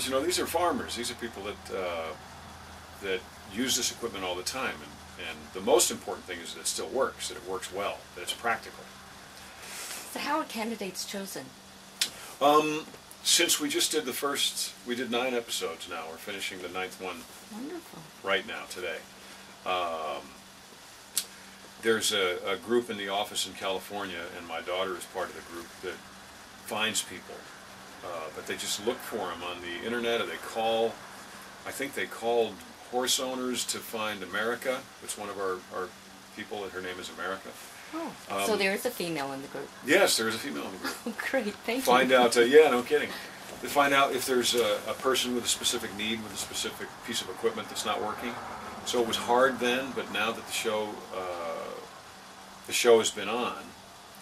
You know, these are farmers. These are people that use this equipment all the time, and the most important thing is that it still works, that it works well, that it's practical. So how are candidates chosen? Since we just did we did 9 episodes now. We're finishing the 9th one. Wonderful. Right now, today. There's a group in the office in California, and my daughter is part of the group that finds people. But they just look for them on the internet, or they call. I think they called horse owners to find America. It's one of our people, and her name is America. Oh, so there is a female in the group. Yes, there is a female in the group. Oh, great, thank you. Find out, yeah, no kidding. To find out if there's a person with a specific need, with a specific piece of equipment that's not working. So it was hard then, but now that the show has been on,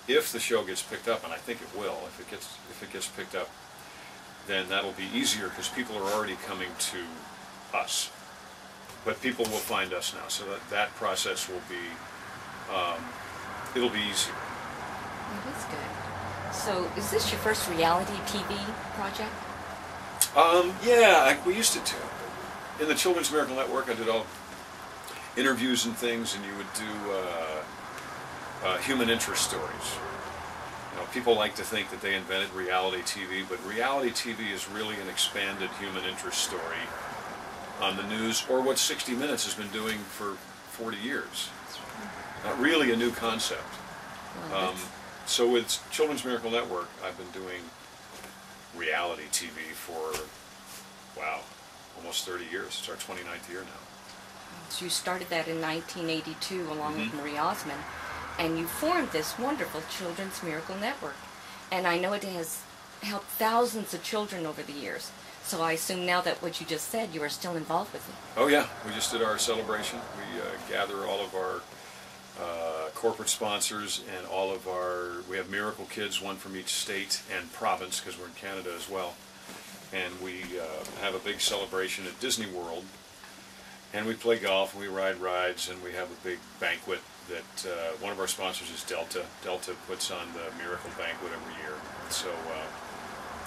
if the show gets picked up, and I think it will, if it gets picked up, then that'll be easier because people are already coming to us. But people will find us now, so that process will be, it'll be easier. That is good. So, is this your first reality TV project? Yeah, we used to do. In the Children's Miracle Network, I did all interviews and things, and you would do human interest stories. You know, people like to think that they invented reality TV, but reality TV is really an expanded human interest story on the news, or what 60 Minutes has been doing for 40 years. Not really a new concept. Well, so with Children's Miracle Network, I've been doing reality TV for, wow, almost 30 years. It's our 29th year now. So you started that in 1982 along with Marie Osmond, and you formed this wonderful Children's Miracle Network. And I know it has helped thousands of children over the years. So I assume now that what you just said, you are still involved with it. Oh yeah, we just did our celebration. We gather all of our corporate sponsors and all of we have Miracle Kids, one from each state and province, because we're in Canada as well. And we have a big celebration at Disney World. And we play golf, and we ride rides, and we have a big banquet that one of our sponsors is Delta. Delta puts on the Miracle Banquet every year. So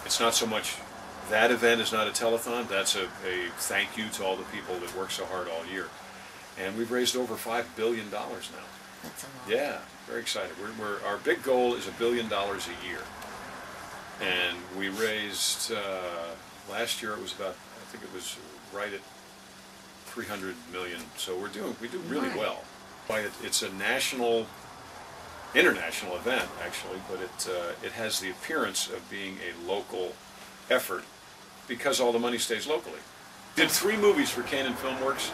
it's not so much, that event is not a telethon, that's a thank you to all the people that work so hard all year. And we've raised over $5 billion now. That's a lot. Yeah, very excited. Our big goal is $1 billion a year. And we raised, last year it was about, I think it was right at 300 million. So we do really well. It's a international event actually, but it has the appearance of being a local effort because all the money stays locally. Did 3 movies for Canaan Filmworks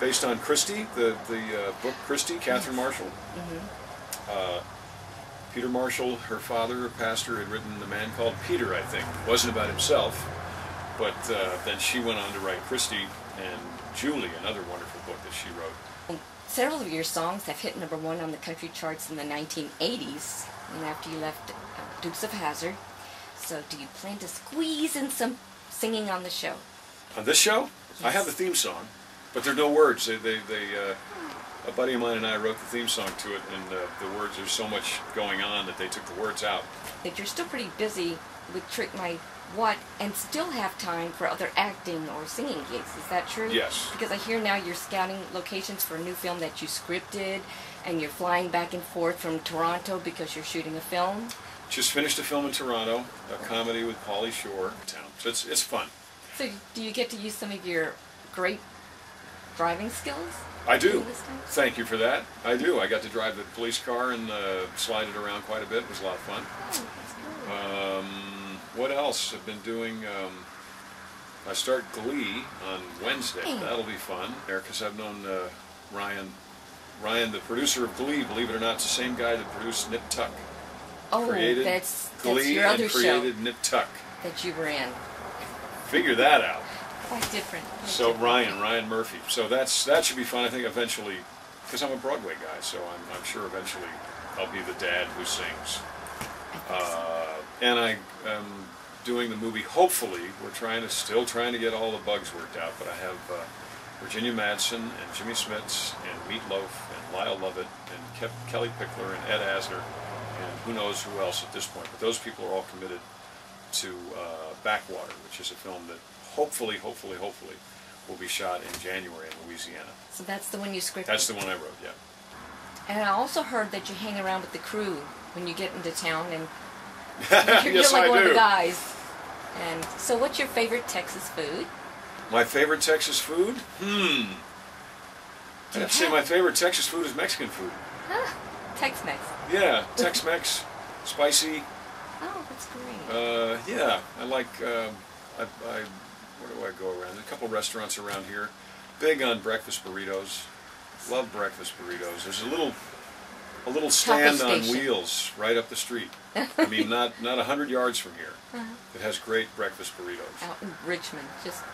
based on Christie, the book Christie, Catherine Marshall. Peter Marshall, her father, her pastor, had written A Man Called Peter, I think. It wasn't about himself, but then she went on to write Christie and Julie, another wonderful book that she wrote. Several of your songs have hit #1 on the country charts in the 1980s, and after you left Dukes of Hazzard. So do you plan to squeeze in some singing on the show? On this show? Yes. I have the theme song, but there are no words. A buddy of mine and I wrote the theme song to it, and the words, there's so much going on that they took the words out. That you're still pretty busy with Trick My What and still have time for other acting or singing gigs. Is that true? Yes. Because I hear now you're scouting locations for a new film that you scripted, and you're flying back and forth from Toronto because you're shooting a film. Just finished a film in Toronto, a comedy with Pauly Shore. So it's fun. So do you get to use some of your great driving skills? I do. Thank you for that. I do. I got to drive the police car and slide it around quite a bit. It was a lot of fun. Oh, that's good. What else? I've been doing, I start Glee on Wednesday. That'll be fun. Because I've known Ryan, the producer of Glee, believe it or not, it's the same guy that produced Nip Tuck. Oh, created that's Glee your other and created show Nip Tuck. that you were in. Figure that out. Quite different. So Ryan Murphy. So that should be fun. I think eventually, because I'm a Broadway guy, so I'm sure eventually I'll be the dad who sings. And I am doing the movie. Hopefully, we're still trying to get all the bugs worked out. But I have Virginia Madsen and Jimmy Smits and Meatloaf and Lyle Lovett and Kelly Pickler and Ed Asner and who knows who else at this point. But those people are all committed to Backwater, which is a film that hopefully will be shot in January in Louisiana. So that's the one you scripted? That's the one I wrote, yeah. And I also heard that you hang around with the crew when you get into town, and you're yes, like I one do. of the guys. And so what's your favorite Texas food? My favorite Texas food? I'd say my favorite Texas food is Mexican food. Huh? Tex-Mex. Yeah, Tex-Mex, spicy. Oh, that's great. Yeah, I like, where do I go around? There's a couple restaurants around here. Big on breakfast burritos. Love breakfast burritos. There's a little stand on wheels right up the street. I mean, not 100 yards from here. It has great breakfast burritos. Out in Richmond, just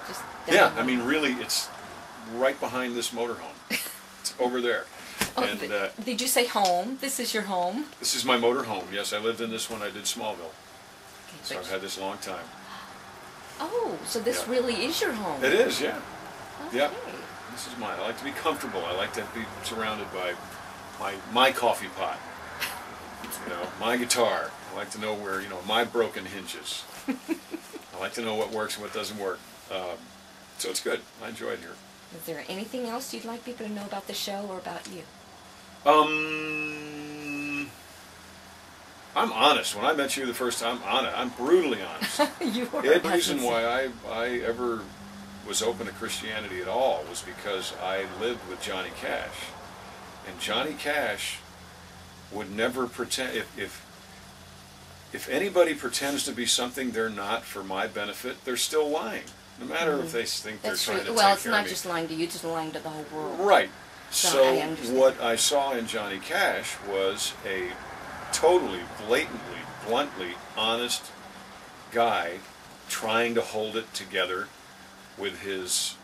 yeah, I mean, really, it's right behind this motorhome. It's over there. Oh, and did you say home? This is your home? This is my motorhome. Yes, I lived in this when I did Smallville. Okay, So I've had this a long time. Oh, so this really is your home? It is, yeah. Okay. Yeah. This is mine. I like to be comfortable. I like to be surrounded by my coffee pot. You know, my guitar. I like to know where, my broken hinges. I like to know what works and what doesn't work. So it's good. I enjoy it here. Is there anything else you'd like people to know about the show or about you? I'm honest. When I met you the first time, I'm brutally honest. You are. The reason why I ever was open to Christianity at all was because I lived with Johnny Cash. And Johnny Cash would never pretend, if anybody pretends to be something they're not for my benefit, they're still lying. No matter if they think That's they're trying true. to Well, take it's care not of me. just lying to you, it's just lying to the whole world. Right. So I So understand. what I saw in Johnny Cash was a totally, blatantly, bluntly honest guy trying to hold it together with his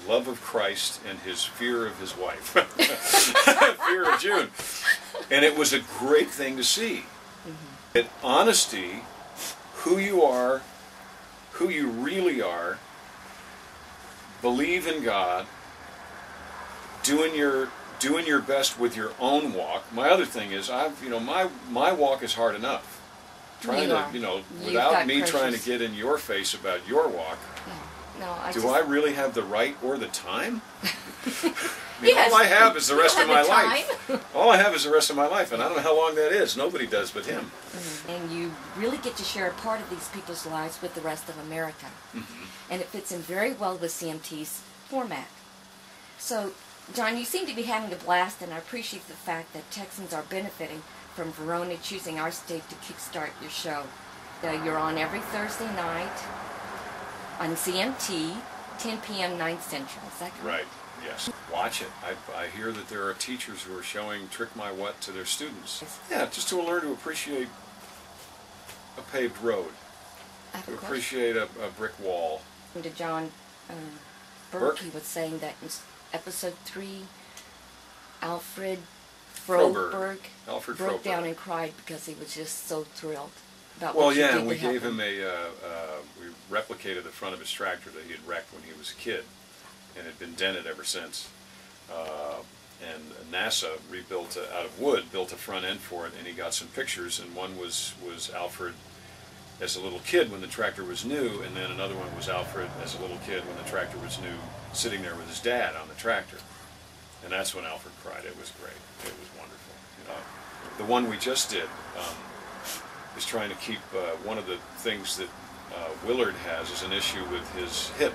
love of Christ and his fear of his wife. Fear of June. And it was a great thing to see. That honesty, who you are, who you really are, believe in God, doing your best with your own walk. My other thing is my walk is hard enough. Trying to, without me trying to get in your face about your walk. No, I really have the right or the time? Yes, all I have is the rest of my the life. All I have is the rest of my life, and I don't know how long that is. Nobody does but him. And you really get to share a part of these people's lives with the rest of America. And it fits in very well with CMT's format. So, John, you seem to be having a blast, and I appreciate the fact that Texans are benefiting from Verona choosing our state to kickstart your show. You're on every Thursday night on CMT, 10 p.m., 9 Central. Is that correct? Right, yes. Watch it. I hear that there are teachers who are showing Trick My What to their students. Yeah, just to learn to appreciate a paved road, to appreciate a brick wall. To John Burke, he was saying that in episode 3, Alfred Froberg broke down and cried because he was just so thrilled about what you did to we help gave him we replicated the front of his tractor that he had wrecked when he was a kid, and had been dented ever since. And NASA rebuilt out of wood, built a front end for it, and he got some pictures, and one was Alfred as a little kid when the tractor was new, and then another one was Alfred as a little kid when the tractor was new, sitting there with his dad on the tractor. And that's when Alfred cried. It was great. It was wonderful. The one we just did is trying to keep one of the things that Willard has is an issue with his hip.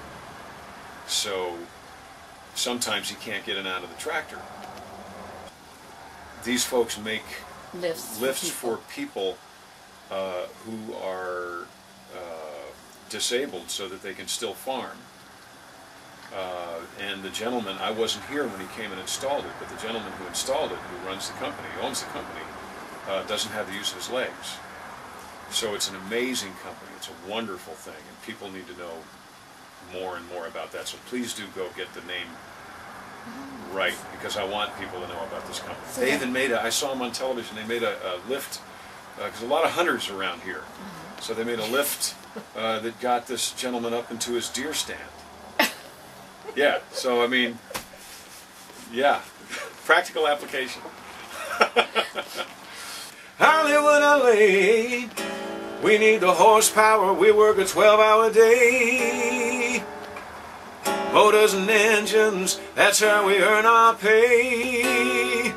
So sometimes he can't get in and out of the tractor. These folks make lifts for people who are disabled so that they can still farm. And the gentleman, I wasn't here when he came and installed it, but the gentleman who installed it, who runs the company, owns the company, doesn't have the use of his legs. So it's an amazing company. It's a wonderful thing, and people need to know more and more about that. So please do go get the name right, because I want people to know about this company. So they even made I saw them on television, they made a lift, because a lot of hunters around here. So they made a lift that got this gentleman up into his deer stand. Yeah, so I mean, yeah, practical application. Hollywood, LA. We need the horsepower, we work a 12-hour day. Motors and engines, that's how we earn our pay.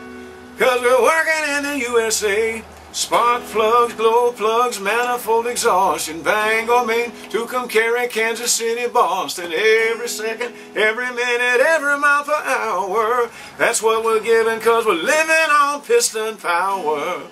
'Cause we're working in the USA. Spark plugs, glow plugs, manifold exhaustion, Bangor, Maine, to come carry Kansas City, Boston, every second, every minute, every mile per hour. That's what we're giving 'cause we're living on piston power.